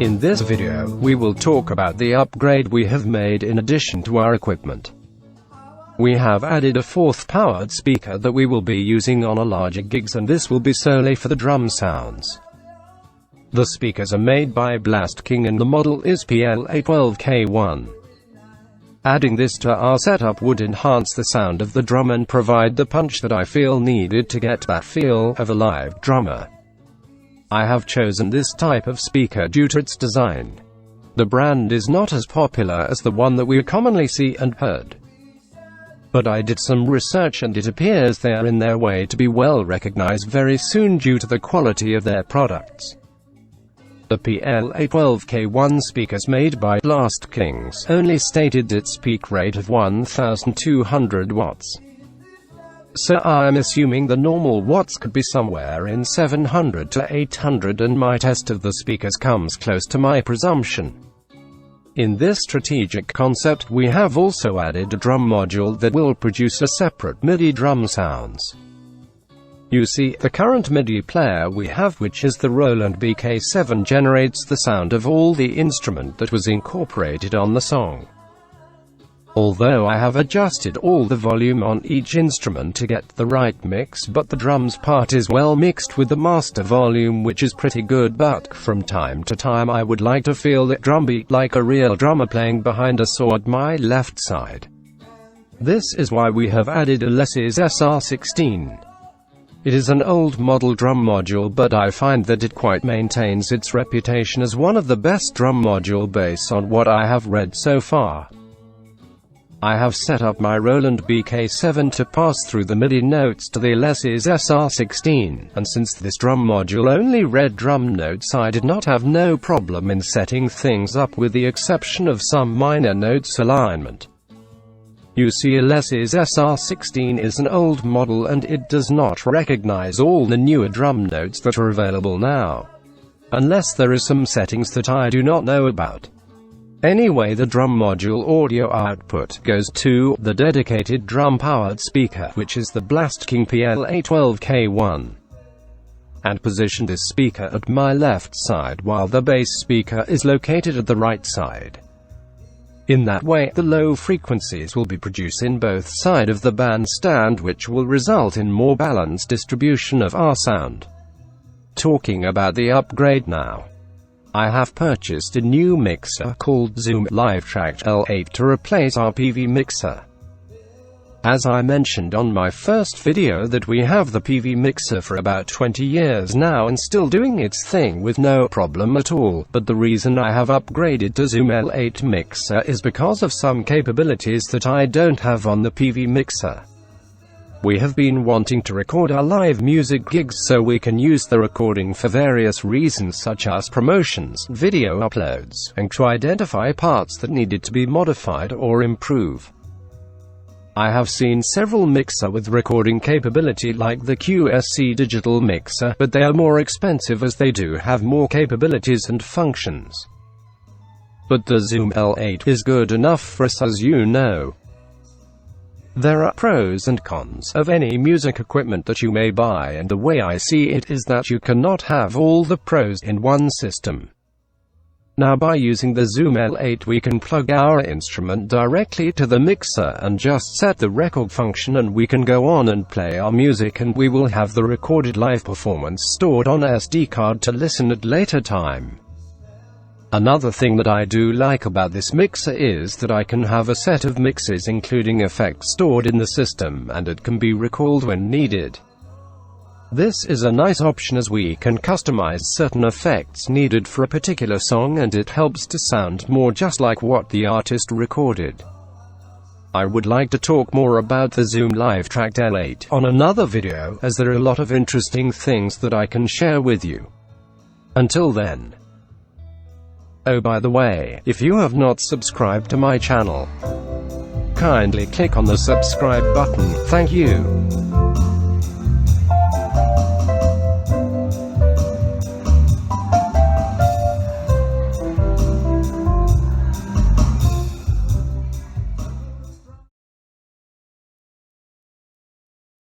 In this video, we will talk about the upgrade we have made in addition to our equipment. We have added a fourth powered speaker that we will be using on a larger gigs, and this will be solely for the drum sounds. The speakers are made by Blast King and the model is PL812K1. Adding this to our setup would enhance the sound of the drum and provide the punch that I feel needed to get that feel of a live drummer. I have chosen this type of speaker due to its design. The brand is not as popular as the one that we commonly see and heard. But I did some research and it appears they are in their way to be well recognized very soon due to the quality of their products. The PL812K1 speakers made by Blast Kings only stated its peak rate of 1200 watts. So I'm assuming the normal watts could be somewhere in 700 to 800, and my test of the speakers comes close to my presumption. In this strategic concept, we have also added a drum module that will produce a separate MIDI drum sounds. You see, the current MIDI player we have, which is the Roland BK7, generates the sound of all the instrument that was incorporated on the song. Although I have adjusted all the volume on each instrument to get the right mix, but the drums part is well mixed with the master volume, which is pretty good, but from time to time I would like to feel that drum beat like a real drummer playing behind a saw at my left side. This is why we have added a Lesis SR16. It is an old model drum module, but I find that it quite maintains its reputation as one of the best drum module based on what I have read so far. I have set up my Roland BK7 to pass through the MIDI notes to the Lesis SR16, and since this drum module only read drum notes, I did not have no problem in setting things up with the exception of some minor notes alignment. You see, a Lesis SR16 is an old model and it does not recognize all the newer drum notes that are available now, unless there is some settings that I do not know about. Anyway, the drum module audio output goes to the dedicated drum-powered speaker, which is the Blast King PL812K1, and position this speaker at my left side while the bass speaker is located at the right side. In that way, the low frequencies will be produced in both sides of the bandstand, which will result in more balanced distribution of our sound. Talking about the upgrade now. I have purchased a new mixer called Zoom LiveTrack L8 to replace our PV mixer. As I mentioned on my first video that we have the PV mixer for about 20 years now and still doing its thing with no problem at all, but the reason I have upgraded to Zoom L8 mixer is because of some capabilities that I don't have on the PV mixer. We have been wanting to record our live music gigs so we can use the recording for various reasons such as promotions, video uploads, and to identify parts that needed to be modified or improve. I have seen several mixer with recording capability like the QSC digital mixer, but they are more expensive as they do have more capabilities and functions. But the Zoom L8 is good enough for us, as you know. There are pros and cons of any music equipment that you may buy, and the way I see it is that you cannot have all the pros in one system. Now, by using the Zoom L8 we can plug our instrument directly to the mixer and just set the record function, and we can go on and play our music, and we will have the recorded live performance stored on SD card to listen at later time. Another thing that I do like about this mixer is that I can have a set of mixes including effects stored in the system, and it can be recalled when needed. This is a nice option as we can customize certain effects needed for a particular song, and it helps to sound more just like what the artist recorded. I would like to talk more about the Zoom LiveTrack L8 on another video, as there are a lot of interesting things that I can share with you. Until then. Oh, by the way, if you have not subscribed to my channel, kindly click on the subscribe button. Thank you.